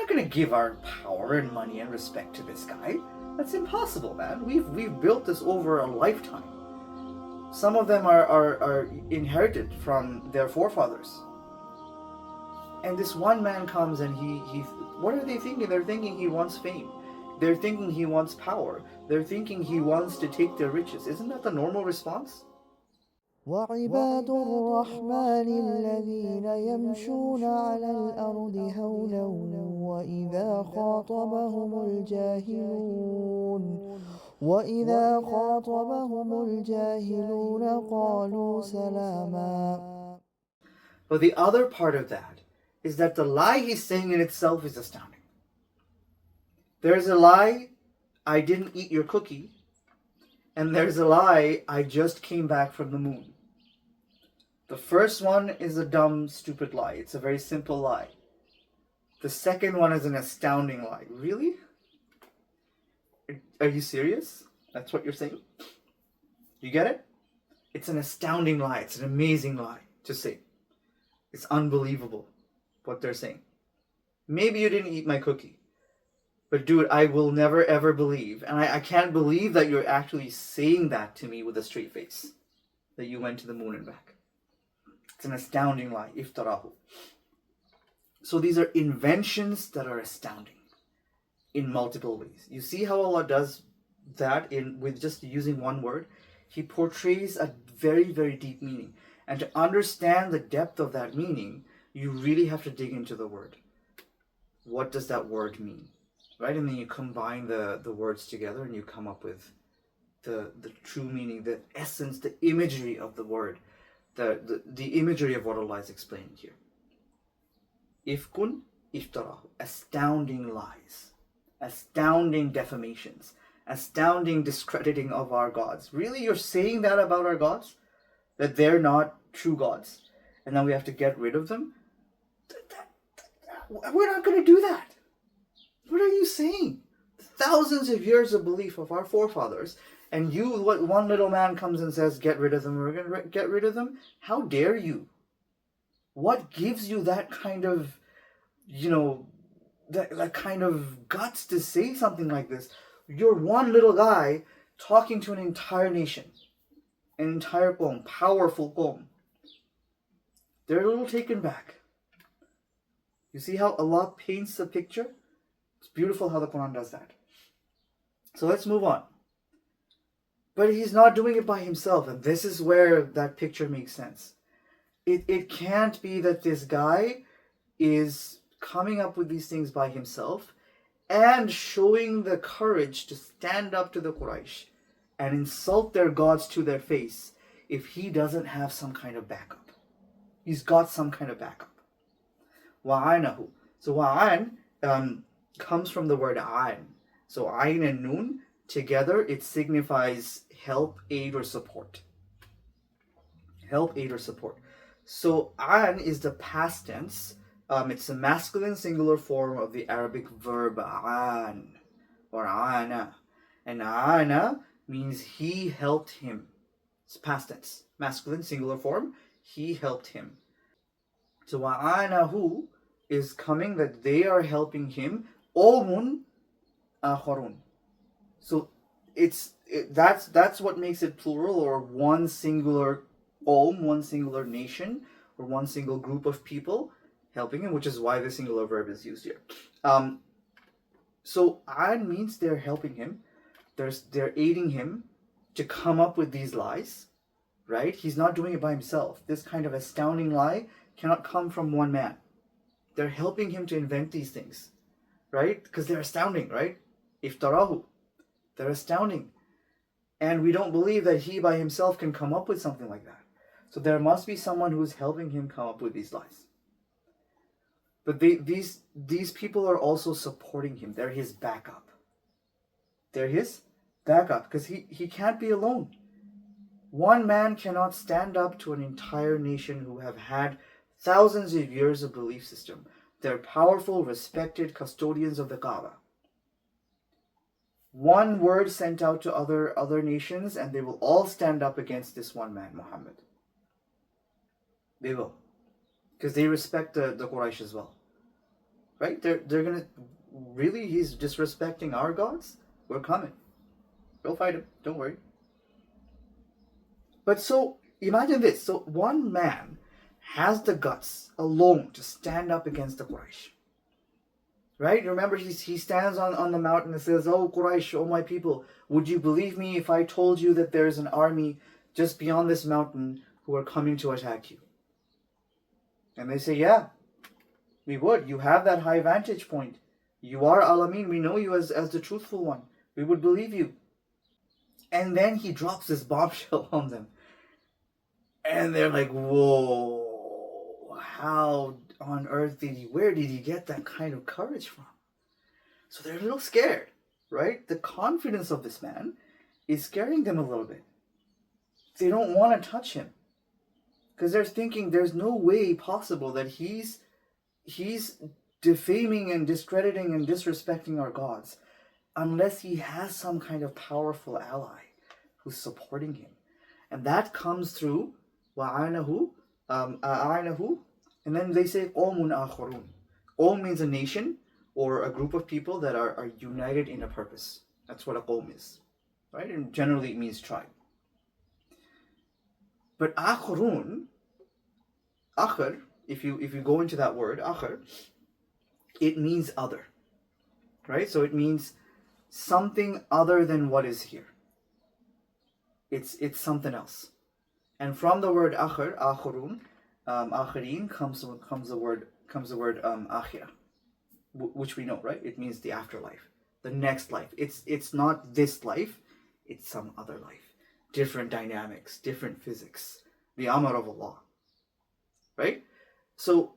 not going to give our power and money and respect to this guy. That's impossible, man. We've built this over a lifetime. Some of them are inherited from their forefathers. And this one man comes and he what are they thinking? They're thinking he wants fame. They're thinking he wants power. They're thinking he wants to take their riches. Isn't that the normal response? وعباد الرحمن الذين يمشون على الأرض هونا وإذا خاطبهم الجاهلون قالوا سلاما. But the other part of that is that the lie he's saying in itself is astounding. There's a lie, I didn't eat your cookie, and there's a lie, I just came back from the moon. The first one is a dumb, stupid lie. It's a very simple lie. The second one is an astounding lie. Really? Are you serious? That's what you're saying? You get it? It's an astounding lie. It's an amazing lie to say. It's unbelievable what they're saying. Maybe you didn't eat my cookie. But dude, I will never ever believe, and I can't believe that you're actually saying that to me with a straight face, that you went to the moon and back. It's an astounding lie. Iftarahu. So these are inventions that are astounding in multiple ways. You see how Allah does that with just using one word? He portrays a very, very deep meaning. And to understand the depth of that meaning, you really have to dig into the word. What does that word mean? Right? And then you combine the words together and you come up with the true meaning, the essence, the imagery of the word, the imagery of what Allah is explaining here. Ifkun iftarahu, astounding lies, astounding defamations, astounding discrediting of our gods. Really, you're saying that about our gods? That they're not true gods, and then we have to get rid of them? We're not going to do that. What are you saying? Thousands of years of belief of our forefathers, and one little man comes and says, get rid of them, we're going to get rid of them? How dare you? What gives you that kind of, that kind of guts to say something like this? You're one little guy talking to an entire nation, an entire qawm, powerful qawm. They're a little taken back. You see how Allah paints a picture? It's beautiful how the Quran does that. So let's move on. But he's not doing it by himself, and this is where that picture makes sense. It can't be that this guy is coming up with these things by himself and showing the courage to stand up to the Quraysh and insult their gods to their face if he doesn't have some kind of backup. He's got some kind of backup. Wa'anahu. So wa'an comes from the word ayn. So ayn and nun together, it signifies help, aid, or support. Help, aid, or support. So an is the past tense. It's a masculine singular form of the Arabic verb an or ana. And ana means he helped him. It's past tense. Masculine singular form. He helped him. So wa'anahu is coming that they are helping him. Omun akharun. So that's what makes it plural, or one singular one singular nation, or one single group of people helping him, which is why the singular verb is used here. So an means they're helping him. They're aiding him to come up with these lies, right? He's not doing it by himself. This kind of astounding lie cannot come from one man. They're helping him to invent these things, right? Because they're astounding, right? Iftarahu. They're astounding. And we don't believe that he by himself can come up with something like that. So there must be someone who's helping him come up with these lies. But these people are also supporting him. They're his backup. They're his backup because he can't be alone. One man cannot stand up to an entire nation who have had thousands of years of belief system. They're powerful, respected custodians of the Kaaba. One word sent out to other nations and they will all stand up against this one man, Muhammad. They will. Because they respect the Quraysh as well. right? They're gonna really, he's disrespecting our gods. We're coming. We'll fight him. Don't worry. But so imagine this. So one man has the guts alone to stand up against the Quraysh. Right? Remember, he stands on the mountain and says, "Oh Quraysh, oh my people, would you believe me if I told you that there's an army just beyond this mountain who are coming to attack you?" And they say, "Yeah, we would. You have that high vantage point. You are Al-Amin. We know you as the truthful one. We would believe you." And then he drops this bombshell on them. And they're like, "Whoa, how on earth where did he get that kind of courage from?" So they're a little scared, right? The confidence of this man is scaring them a little bit. They don't want to touch him because they're thinking there's no way possible that he's defaming and discrediting and disrespecting our gods unless he has some kind of powerful ally who's supporting him. And that comes through وَعَانَهُ أَعَانَهُ, and then they say قَوْمٌ آخَرُونَ. Qawm means a nation or a group of people that are united in a purpose. That's what a qawm is, right? And generally it means tribe. But آخَرُون, akhar, if you go into that word akhar, it means other, right? So it means something other than what is here. It's something else. And from the word akhar, akhurun, akhirin, comes the word akhirah, which we know, right? It means the afterlife, the next life. It's not this life, it's some other life. Different dynamics, different physics. The amr of Allah. Right? So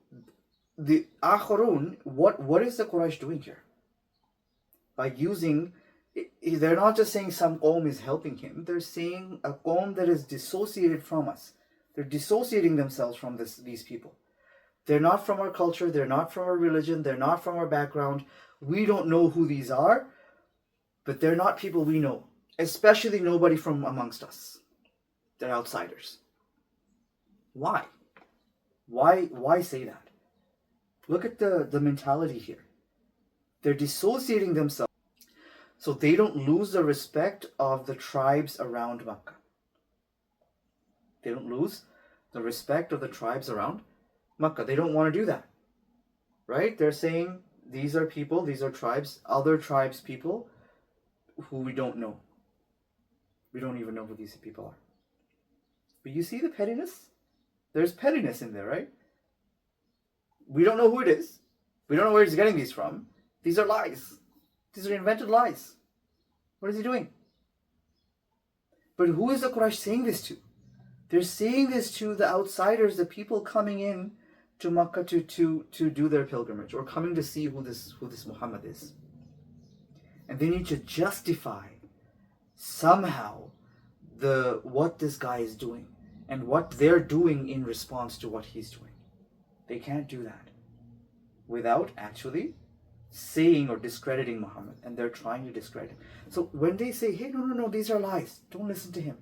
the akhurun, what is the Quraysh doing here? By using, they're not just saying some qawm is helping him, they're saying a qawm that is dissociated from us. They're dissociating themselves from these people. They're not from our culture, they're not from our religion, they're not from our background. We don't know who these are, but they're not people we know, especially nobody from amongst us. They're outsiders. Why? Why say that? Look at the mentality here. They're dissociating themselves so they don't lose the respect of the tribes around Makkah. They don't lose the respect of the tribes around Makkah. They don't want to do that. Right? They're saying these are people, these are tribes, other tribes people who we don't know. We don't even know who these people are. But you see the pettiness? There's pettiness in there, right? We don't know who it is. We don't know where he's getting these from. These are lies. These are invented lies. What is he doing? But who is the Quraysh saying this to? They're saying this to the outsiders, the people coming in to Makkah to do their pilgrimage or coming to see who this Muhammad is. And they need to justify somehow what this guy is doing and what they're doing in response to what he's doing. They can't do that without actually saying or discrediting Muhammad, and they're trying to discredit him. So when they say, "Hey, no, these are lies, don't listen to him.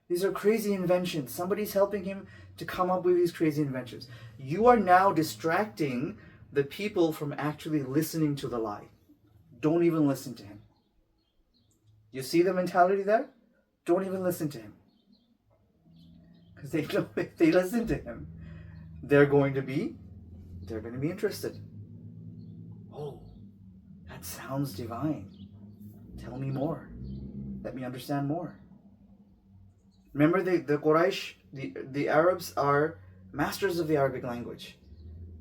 These are crazy inventions. Somebody's helping him to come up with these crazy inventions," you are now distracting the people from actually listening to the lie. Don't even listen to him. You see the mentality there? Don't even listen to him. Because they know if they listen to him, they're going to be interested. Oh, that sounds divine. Tell me more. Let me understand more. Remember, the Quraysh, the Arabs are masters of the Arabic language,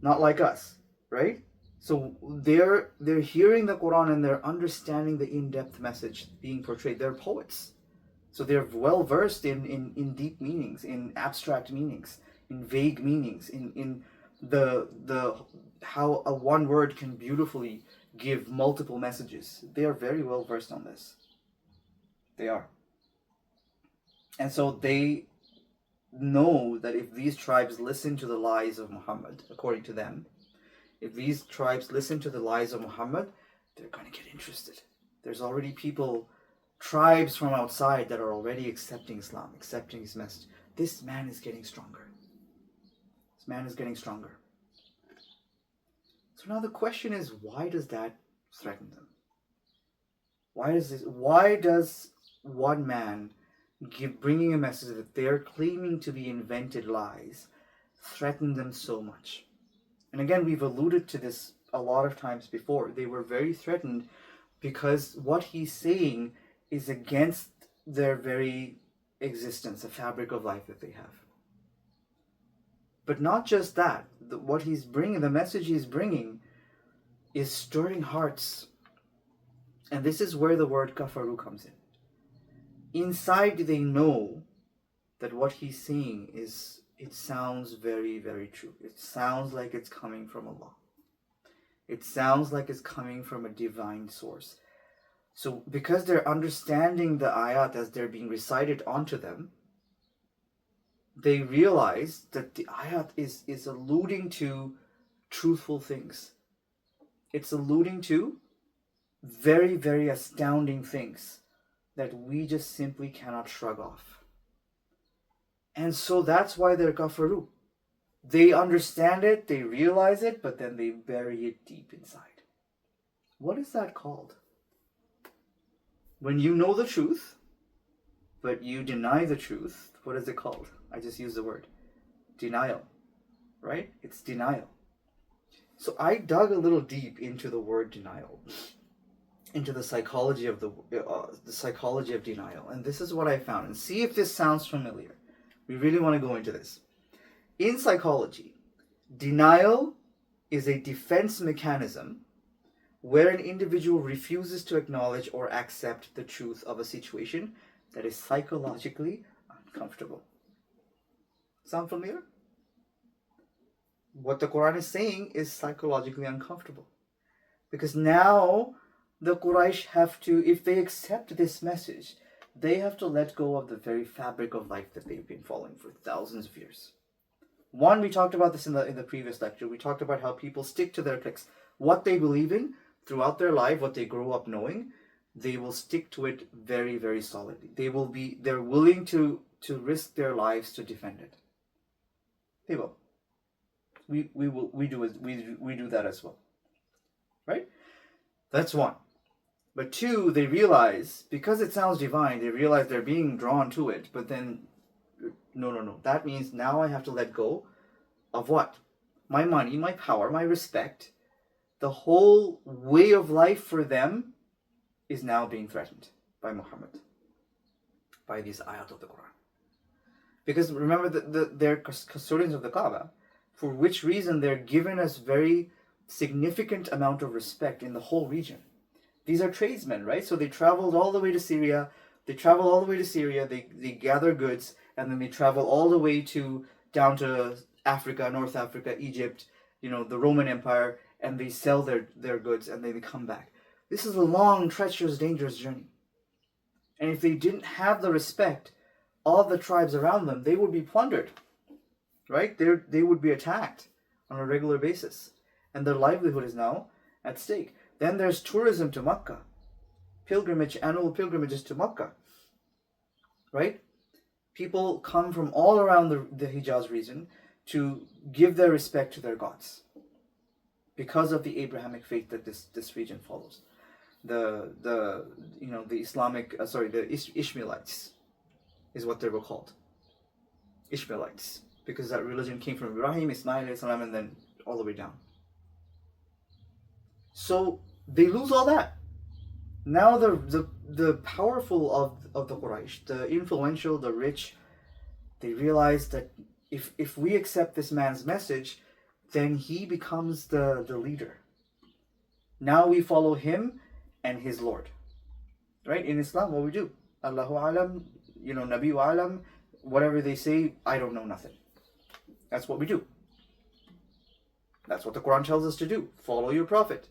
not like us, right? So they're hearing the Quran and they're understanding the in-depth message being portrayed. They're poets. So they're well versed in deep meanings, in abstract meanings, in vague meanings, in the how a one word can beautifully give multiple messages. They are very well versed on this. They are. And so they know that if these tribes listen to the lies of Muhammad, according to them, if these tribes listen to the lies of Muhammad, they're going to get interested. There's already tribes from outside that are already accepting Islam, accepting his message. This man is getting stronger. This man is getting stronger. So now the question is, why does that threaten them? Why does one man bringing a message that they're claiming to be invented lies threaten them so much? And again, we've alluded to this a lot of times before. They were very threatened because what he's saying is against their very existence, the fabric of life that they have. But not just that, what he's bringing, the message he's bringing is stirring hearts. And this is where the word kafaru comes in. Inside they know that what he's saying it sounds very, very true. It sounds like it's coming from Allah. It sounds like it's coming from a divine source. So because they're understanding the ayat as they're being recited onto them, they realize that the ayat is alluding to truthful things. It's alluding to very, very astounding things that we just simply cannot shrug off. And so that's why they're kafaru. They understand it, they realize it, but then they bury it deep inside. What is that called? When you know the truth, but you deny the truth, what is it called? I just used the word. Denial. Right? It's denial. So I dug a little deep into the word denial, into the psychology of the psychology of denial, and this is what I found. And see if this sounds familiar. We really want to go into this. In psychology, denial is a defense mechanism where an individual refuses to acknowledge or accept the truth of a situation that is psychologically uncomfortable. Sound familiar? What the Quran is saying is psychologically uncomfortable. Because now the Quraysh have to, if they accept this message, they have to let go of the very fabric of life that they've been following for thousands of years. One, we talked about this in the previous lecture. We talked about how people stick to their cliques. What they believe in throughout their life, what they grow up knowing, they will stick to it very, very solidly. They're willing to risk their lives to defend it. They will. We do that as well. Right? That's one. But two, they realize, because it sounds divine, they realize they're being drawn to it. But then, no. That means now I have to let go of what? My money, my power, my respect. The whole way of life for them is now being threatened by Muhammad, by these ayat of the Quran. Because remember that they're custodians of the Kaaba, for which reason they're given us very significant amount of respect in the whole region. These are tradesmen, right? So they traveled all the way to Syria. They gather goods, and then they travel all the way down to Africa, North Africa, Egypt, the Roman Empire, and they sell their goods, and then they come back. This is a long, treacherous, dangerous journey. And if they didn't have the respect of the tribes around them, they would be plundered, right? They would be attacked on a regular basis, and their livelihood is now at stake. Then there's tourism to Makkah, annual pilgrimages to Makkah, right? People come from all around the Hijaz region to give their respect to their gods because of the Abrahamic faith that this region follows. The Islamic, the Ishmaelites is what they were called. Ishmaelites, because that religion came from Ibrahim, Ismail, and then all the way down. So they lose all that. Now the powerful of the Quraysh, the influential, the rich, they realize that if we accept this man's message, then he becomes the leader. Now we follow him and his Lord. Right? In Islam, what we do? Allahu alam, Nabi wa alam, whatever they say, I don't know nothing. That's what we do. That's what the Quran tells us to do. Follow your Prophet.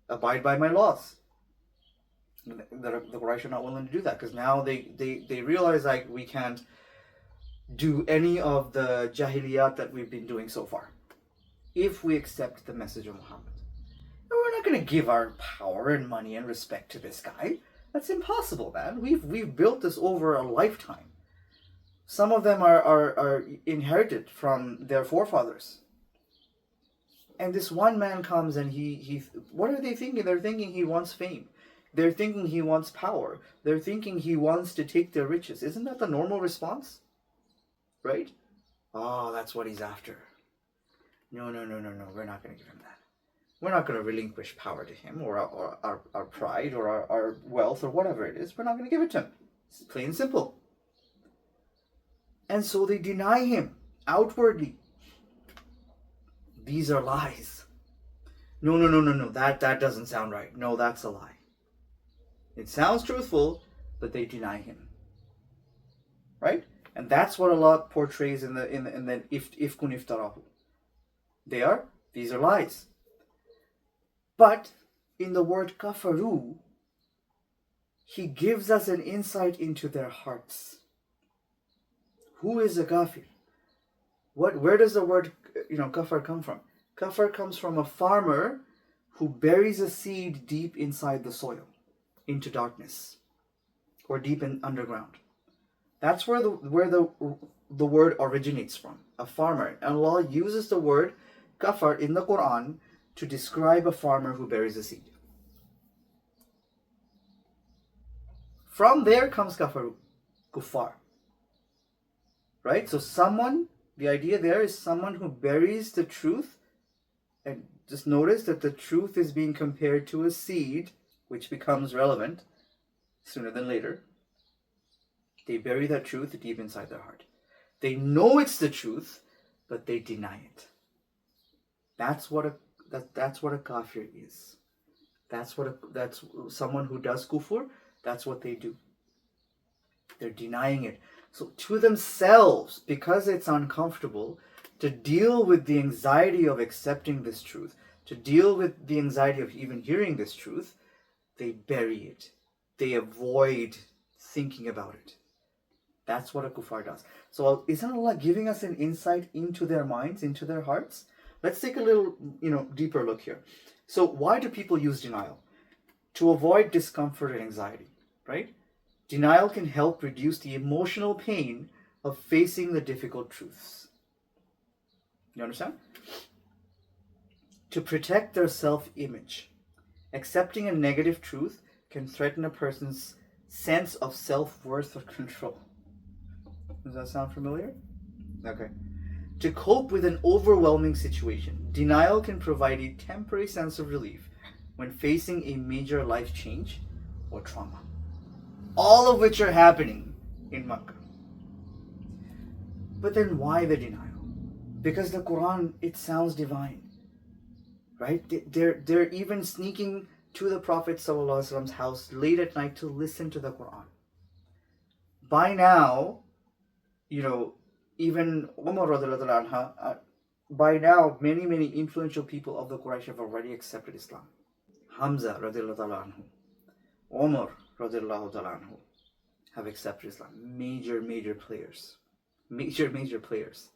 Abide by my laws. The Quraysh are not willing to do that, because now they realize like we can't do any of the jahiliyat that we've been doing so far if we accept the message of Muhammad. And we're not going to give our power and money and respect to this guy. That's impossible, man. We've built this over a lifetime. Some of them are inherited from their forefathers. And this one man comes and he what are they thinking? They're thinking he wants fame. They're thinking he wants power. They're thinking he wants to take their riches. Isn't that the normal response? Right? Oh, that's what he's after. No. We're not going to give him that. We're not going to relinquish power to him or our pride or our wealth or whatever it is. We're not going to give it to him. It's plain and simple. And so they deny him outwardly. These are lies. No. That doesn't sound right. No, that's a lie. It sounds truthful, but they deny him. Right? And that's what Allah portrays in the ifkun iftarahu. These are lies. But in the word kafaru, He gives us an insight into their hearts. Who is a kafir? Where does the word kafir come from? Kafir comes from a farmer who buries a seed deep inside the soil, into darkness, or deep in underground. That's where the word originates from. A farmer. And Allah uses the word kafir in the Quran to describe a farmer who buries a seed. From there comes kafaru, kuffar. Right? So the idea there is someone who buries the truth, and just notice that the truth is being compared to a seed, which becomes relevant sooner than later. They bury that truth deep inside their heart. They know it's the truth, but they deny it. That's what a kafir is. That's someone who does kufur. That's what they do. They're denying it. So to themselves, because it's uncomfortable, to deal with the anxiety of accepting this truth, to deal with the anxiety of even hearing this truth, they bury it. They avoid thinking about it. That's what a kuffar does. So isn't Allah giving us an insight into their minds, into their hearts? Let's take a little, deeper look here. So why do people use denial? To avoid discomfort and anxiety, right? Denial can help reduce the emotional pain of facing the difficult truths. You understand? To protect their self-image. Accepting a negative truth can threaten a person's sense of self-worth or control. Does that sound familiar? Okay. To cope with an overwhelming situation, denial can provide a temporary sense of relief when facing a major life change or trauma. All of which are happening in Makkah. But then why the denial? Because the Quran, it sounds divine. Right? They're even sneaking to the Prophet ﷺ's house late at night to listen to the Quran. By now, even Umar radiallahu anha, by now many influential people of the Quraysh have already accepted Islam. Hamza radiallahu anhu, Umar radiallahu anhu have accepted Islam. Major players. Major players.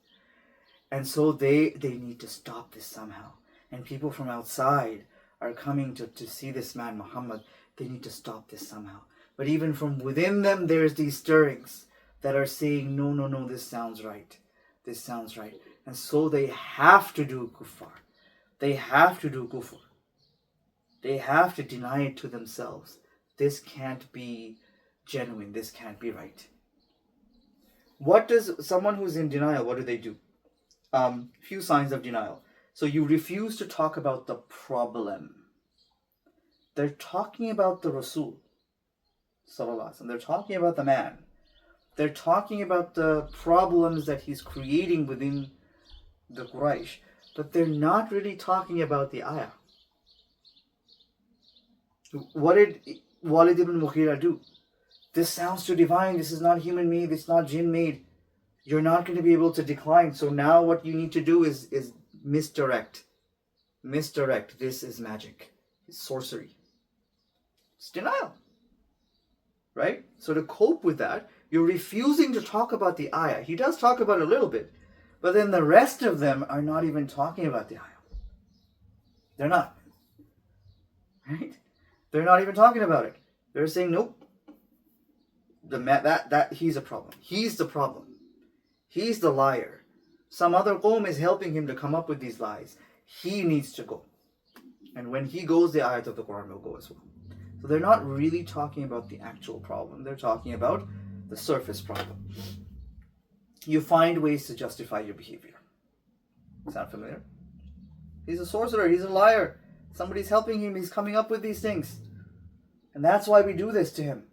And so they need to stop this somehow. And people from outside are coming to see this man Muhammad. They need to stop this somehow. But even from within them, there's these stirrings that are saying, no, this sounds right. This sounds right. And so they have to do kuffar. They have to do kufr. They have to deny it to themselves. This can't be genuine. This can't be right. What does someone who's in denial, what do? Few signs of denial. So you refuse to talk about the problem. They're talking about the Rasul, sallallahu alaihi wasallam. They're talking about the man. They're talking about the problems that he's creating within the Quraysh. But they're not really talking about the ayah. What did Walid ibn Mughira do? This sounds too divine. This is not human made. This is not jinn made. You're not going to be able to decline. So now what you need to do is misdirect. Misdirect. This is magic. It's sorcery. It's denial. Right? So to cope with that, you're refusing to talk about the ayah. He does talk about it a little bit. But then the rest of them are not even talking about the ayah. They're not. Right? They're not even talking about it. They're saying, nope. That he's a problem. He's the problem. He's the liar. Some other qawm is helping him to come up with these lies. he needs to go. And when he goes, the ayat of the Quran will go as well. So they're not really talking about the actual problem. They're talking about the surface problem. You find ways to justify your behavior. Sound familiar? He's a sorcerer. He's a liar. Somebody's helping him. He's coming up with these things. And that's why we do this to him.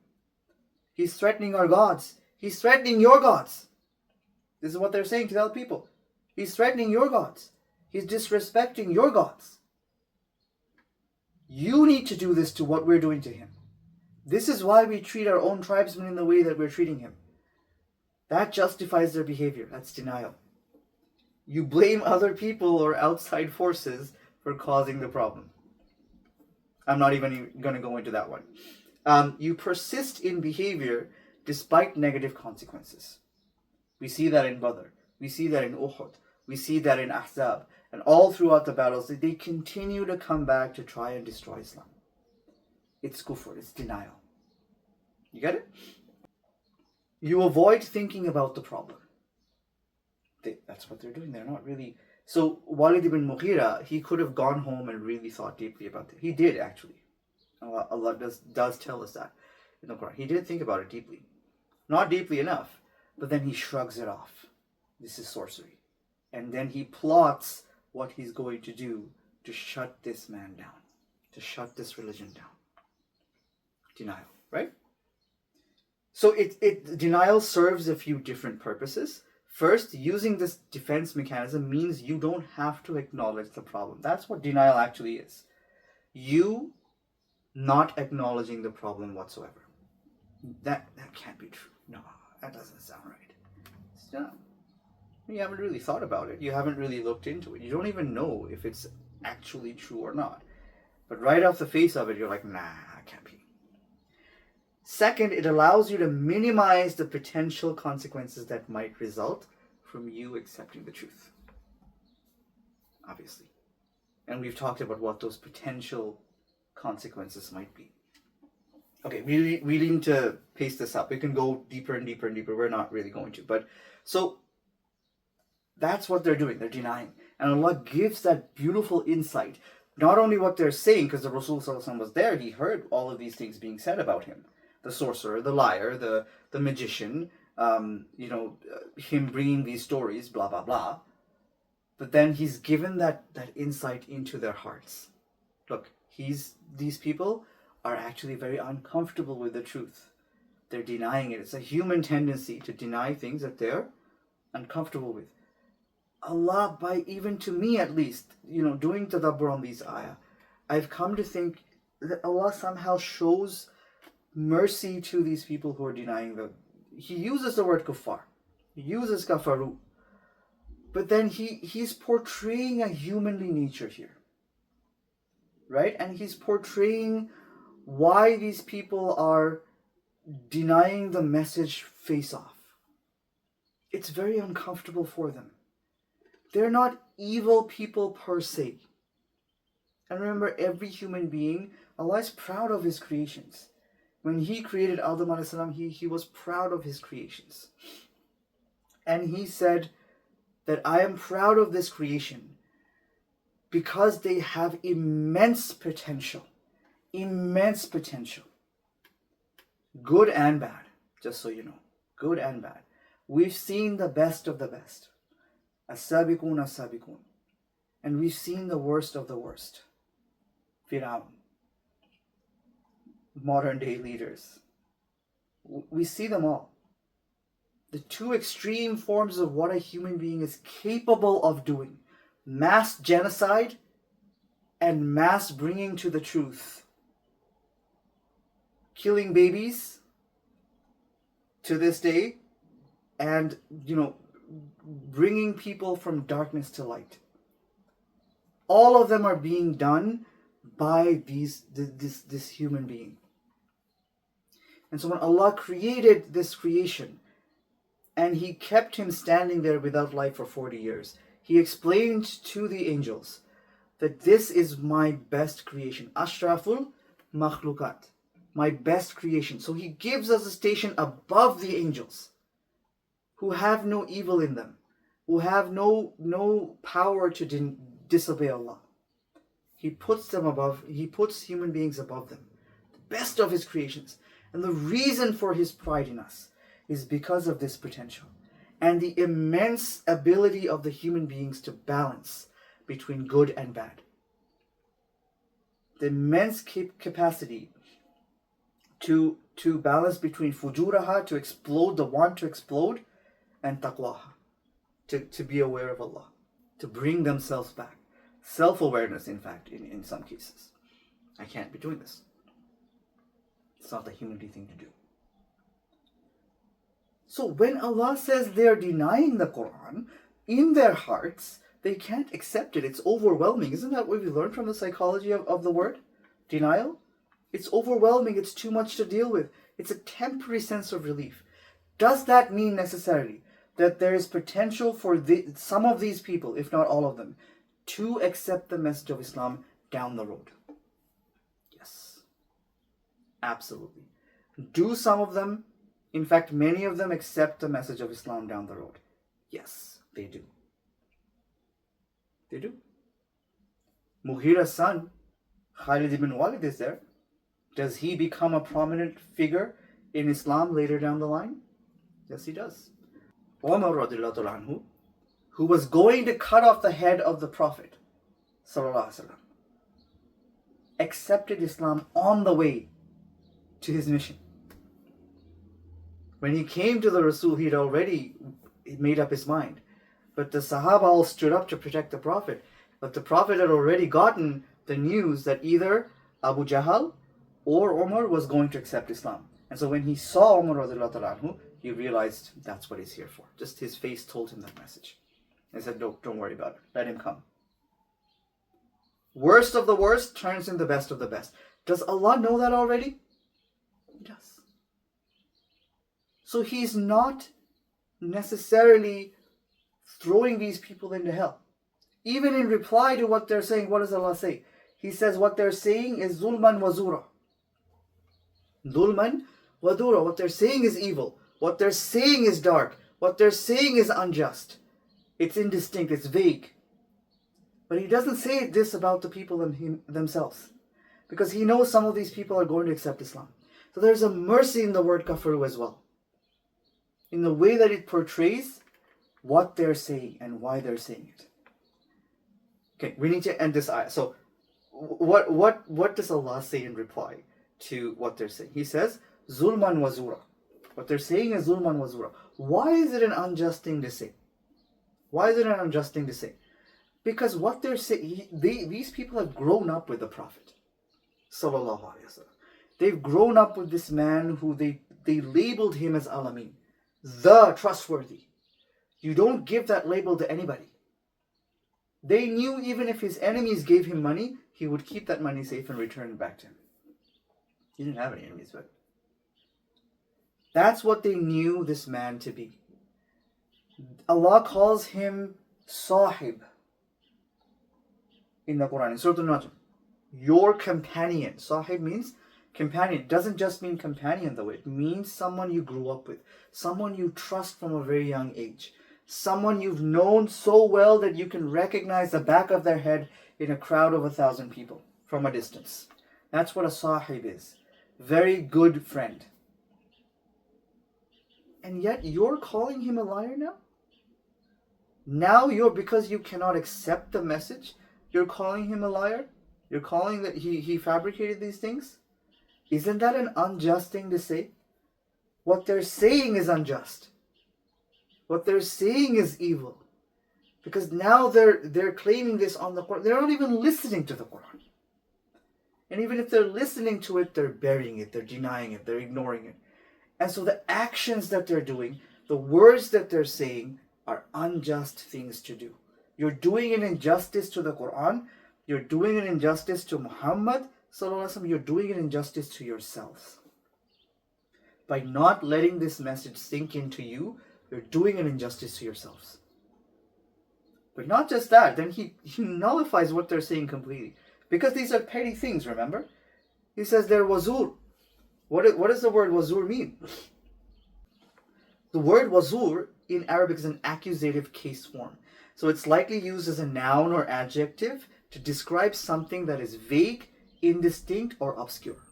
He's threatening our gods. He's threatening your gods. This is what they're saying to the other people. He's threatening your gods. He's disrespecting your gods. You need to do this to what we're doing to him. This is why we treat our own tribesmen in the way that we're treating him. That justifies their behavior. That's denial. You blame other people or outside forces for causing the problem. I'm not even going to go into that one. You persist in behavior despite negative consequences. We see that in Badr. We see that in Uhud. We see that in Ahzab. And all throughout the battles, they continue to come back to try and destroy Islam. It's kufr. It's denial. You get it? You avoid thinking about the problem. That's what they're doing. They're not really... So Walid ibn Mughira, he could have gone home and really thought deeply about it. He did, actually. Allah does tell us that in the Quran. He did think about it deeply. Not deeply enough, but then he shrugs it off. This is sorcery. And then he plots what he's going to do to shut this man down, to shut this religion down. Denial, right? So denial serves a few different purposes. First, using this defense mechanism means you don't have to acknowledge the problem. That's what denial actually is. You not acknowledging the problem whatsoever. That can't be true. No, that doesn't sound right. So, you haven't really thought about it. You haven't really looked into it. You don't even know if it's actually true or not. But right off the face of it, you're like, nah, it can't be. Second, it allows you to minimize the potential consequences that might result from you accepting the truth. Obviously. And we've talked about what those potential consequences might be. Okay, we need to pace this up. We can go deeper and deeper and deeper. We're not really going to. But so that's what they're doing. They're denying. And Allah gives that beautiful insight. Not only what they're saying, because the Rasul was there, he heard all of these things being said about him. The sorcerer, the liar, the magician, him bringing these stories, blah, blah, blah. But then he's given that insight into their hearts. Look, these people are actually very uncomfortable with the truth. They're denying it. It's a human tendency to deny things that they're uncomfortable with. Allah, even to me at least, doing tadabbur on these ayah, I've come to think that Allah somehow shows mercy to these people who are denying He uses the word kuffar. He uses kafaru. But then he's portraying a humanly nature here. Right? And he's portraying why these people are denying the message face off. It's very uncomfortable for them. They're not evil people per se. And remember, every human being, Allah is proud of His creations. When He created Adam a.s., he was proud of His creations. And He said that I am proud of this creation because they have immense potential. Immense potential. Good and bad, just so you know. Good and bad. We've seen the best of the best. As-sabiqun as-sabiqun. And we've seen the worst of the worst. Fir'aun. Modern day leaders. We see them all. The two extreme forms of what a human being is capable of doing. Mass genocide and mass bringing to the truth. Killing babies to this day and, bringing people from darkness to light. All of them are being done by this human being. And so when Allah created this creation and He kept him standing there without life for 40 years, He explained to the angels that this is my best creation. Ashraful makhlukat. My best creation. So He gives us a station above the angels who have no evil in them, who have no power to disobey Allah. He puts human beings above them, the best of his creations. And the reason for his pride in us is because of this potential and the immense ability of the human beings to balance between good and bad. The immense capacity to balance between fujuraha, to explode, the want to explode, and taqwaha, to be aware of Allah, to bring themselves back. Self-awareness, in fact, in some cases. I can't be doing this. It's not the humanly thing to do. So when Allah says they're denying the Quran, in their hearts, they can't accept it. It's overwhelming. Isn't that what we learned from the psychology of the word? Denial? It's overwhelming. It's too much to deal with. It's a temporary sense of relief. Does that mean necessarily that there is potential for some of these people, if not all of them, to accept the message of Islam down the road? Yes. Absolutely. Do some of them, in fact, many of them, accept the message of Islam down the road? Yes, they do. They do. Mughira's son, Khalid ibn Walid, is there. Does he become a prominent figure in Islam later down the line? Yes, he does. Umar radiallahu anhu, who was going to cut off the head of the Prophet sallallahu alaihi wasallam, accepted Islam on the way to his mission. When he came to the Rasul, he'd already made up his mind. But the Sahaba all stood up to protect the Prophet. But the Prophet had already gotten the news that either Abu Jahl or Umar was going to accept Islam. And so when he saw Umar radiallahu anhu, he realized that's what he's here for. Just his face told him that message. And he said, no, don't worry about it. Let him come. Worst of the worst turns in the best of the best. Does Allah know that already? He does. So he's not necessarily throwing these people into hell. Even in reply to what they're saying, what does Allah say? He says what they're saying is zulman wa zura. Zulman wa dura. What they're saying is evil. What they're saying is dark. What they're saying is unjust. It's indistinct. It's vague. But he doesn't say this about the people themselves, because he knows some of these people are going to accept Islam. So there's a mercy in the word kafaru as well, in the way that it portrays what they're saying and why they're saying it. Okay, we need to end this ayah. So what does Allah say in reply to what they're saying? He says, zulman wa zura. What they're saying is zulman wa zura. Why is it an unjust thing to say? Why is it an unjust thing to say? Because what they're saying, these people have grown up with the Prophet sallallahu alaihi wasallam. They've grown up with this man who they labeled him as Al-Amin, the trustworthy. You don't give that label to anybody. They knew even if his enemies gave him money, he would keep that money safe and return it back to him. He didn't have any enemies, but that's what they knew this man to be. Allah calls him Sahib in the Quran, in Surah Al-Najm. Your companion. Sahib means companion. It doesn't just mean companion though. It means someone you grew up with. Someone you trust from a very young age. Someone you've known so well that you can recognize the back of their head in a crowd of 1,000 people from a distance. That's what a sahib is. Very good friend. And yet you're calling him a liar now? Now because you cannot accept the message, you're calling him a liar? You're calling that he fabricated these things? Isn't that an unjust thing to say? What they're saying is unjust. What they're saying is evil. Because now they're claiming this on the Quran. They're not even listening to the Quran. And even if they're listening to it, they're burying it, they're denying it, they're ignoring it. And so the actions that they're doing, the words that they're saying, are unjust things to do. You're doing an injustice to the Quran. You're doing an injustice to Muhammad sallallahu alaihi wasallam. You're doing an injustice to yourselves. By not letting this message sink into you, you're doing an injustice to yourselves. But not just that, then he nullifies what they're saying completely. Because these are petty things, remember? He says they're wazur. What does the word wazur mean? The word wazur in Arabic is an accusative case form. So it's likely used as a noun or adjective to describe something that is vague, indistinct, or obscure.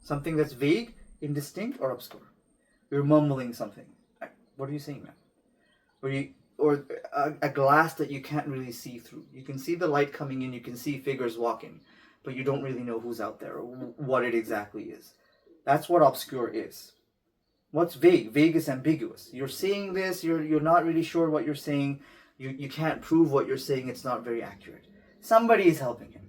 Something that's vague, indistinct, or obscure. You're mumbling something. What are you saying, man? Or a glass that you can't really see through. You can see the light coming in, you can see figures walking, but you don't really know who's out there or what it exactly is. That's what obscure is. What's vague? Vague is ambiguous. You're saying this, you're not really sure what you're saying, you can't prove what you're saying, it's not very accurate. Somebody is helping him.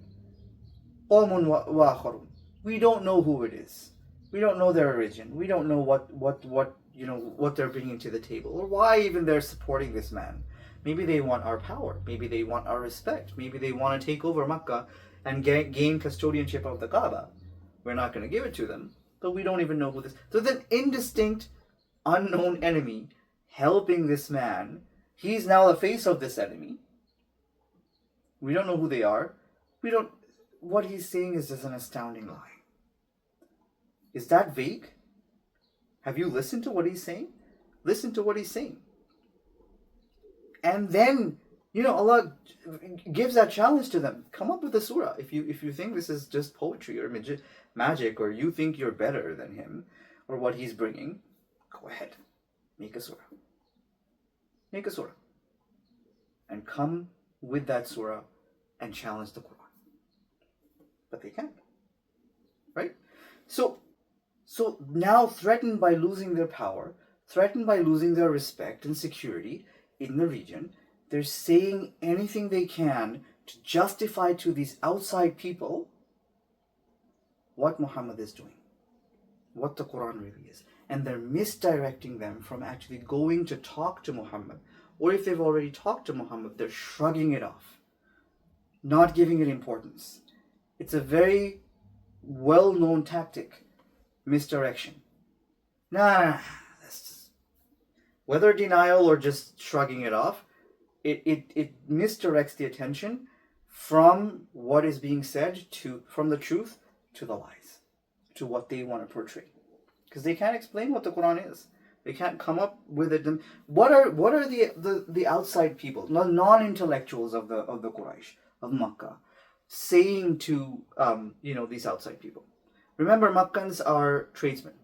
We don't know who it is. We don't know their origin. We don't know what they're bringing to the table, or why even they're supporting this man. Maybe they want our power. Maybe they want our respect. Maybe they want to take over Makkah and gain custodianship of the Kaaba. We're not going to give it to them, but we don't even know who this. So the indistinct, unknown enemy helping this man. He's now the face of this enemy. We don't know who they are. What he's saying is just an astounding lie. Is that vague? Have you listened to what he's saying? Listen to what he's saying. And then, Allah gives that challenge to them. Come up with a surah. If you think this is just poetry or magic, or you think you're better than him or what he's bringing, go ahead. Make a surah. Make a surah. And come with that surah and challenge the Quran. But they can't. Right? So now, threatened by losing their power, threatened by losing their respect and security in the region, they're saying anything they can to justify to these outside people what Muhammad is doing, what the Quran really is. And they're misdirecting them from actually going to talk to Muhammad. Or if they've already talked to Muhammad, they're shrugging it off, not giving it importance. It's a very well-known tactic. Misdirection. Nah, whether denial or just shrugging it off, it misdirects the attention from what is being said from the truth to the lies, to what they want to portray. Because they can't explain what the Quran is. They can't come up with it. What are the outside people, non-intellectuals of the Quraysh, of Makkah, saying to these outside people? Remember, Makkans are tradesmen.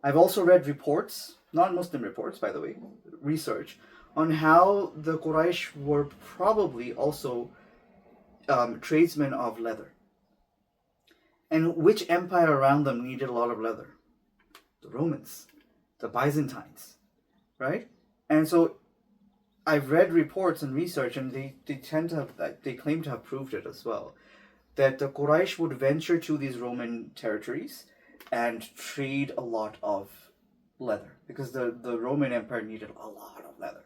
I've also read reports, non-Muslim reports, by the way, research, on how the Quraysh were probably also tradesmen of leather. And which empire around them needed a lot of leather? The Romans, the Byzantines, right? And so I've read reports and research, and they claim to have proved it as well, that the Quraysh would venture to these Roman territories and trade a lot of leather, because the Roman Empire needed a lot of leather,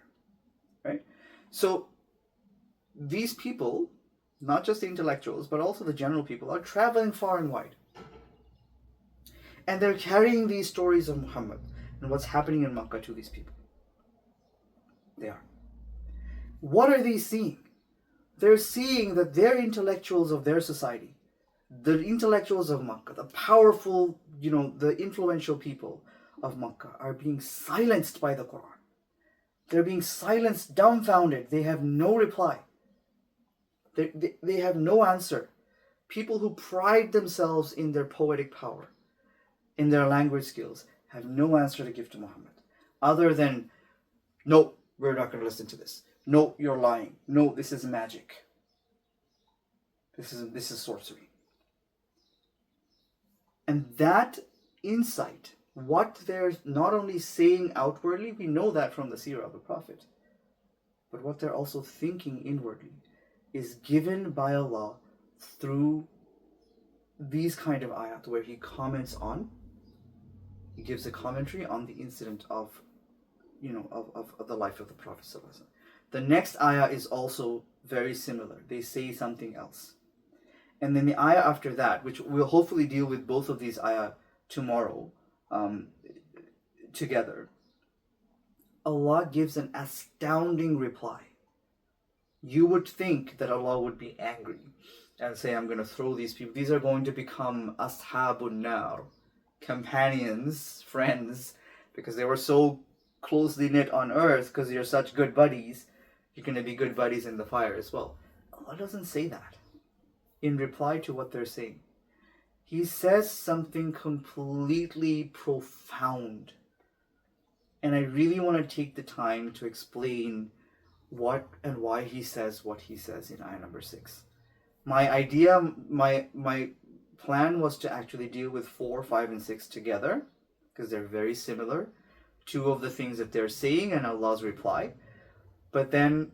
right? So these people, not just the intellectuals, but also the general people, are traveling far and wide. And they're carrying these stories of Muhammad and what's happening in Makkah to these people. They are. What are they seeing? They're seeing that they're intellectuals of their society, the intellectuals of Makkah, the powerful, the influential people of Makkah are being silenced by the Quran. They're being silenced, dumbfounded. They have no reply. They have no answer. People who pride themselves in their poetic power, in their language skills, have no answer to give to Muhammad, other than, no, we're not going to listen to this. No, you're lying. No, this is magic. This is sorcery. And that insight, what they're not only saying outwardly, we know that from the seerah of the Prophet, but what they're also thinking inwardly is given by Allah through these kind of ayat, where He gives a commentary on the incident of the life of the Prophet. The next ayah is also very similar. They say something else. And then the ayah after that, which we'll hopefully deal with both of these ayah tomorrow together, Allah gives an astounding reply. You would think that Allah would be angry and say, I'm going to throw these people. These are going to become ashabun nar, companions, friends, because they were so closely knit on earth, because you're such good buddies. you're going to be good buddies in the fire as well. Allah doesn't say that in reply to what they're saying. He says something completely profound. And I really want to take the time to explain what and why he says what he says in ayah number 6. My idea, my plan was to actually deal with 4, 5, and 6 together because they're very similar. Two of the things that they're saying and Allah's reply. But then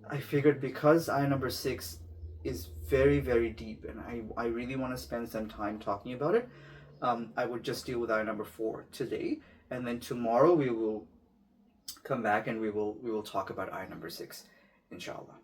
I figured because ayah number 6 is very, very deep and I really want to spend some time talking about it, I would just deal with ayah number 4 today. And then tomorrow we will come back and we will talk about ayah number 6, inshallah.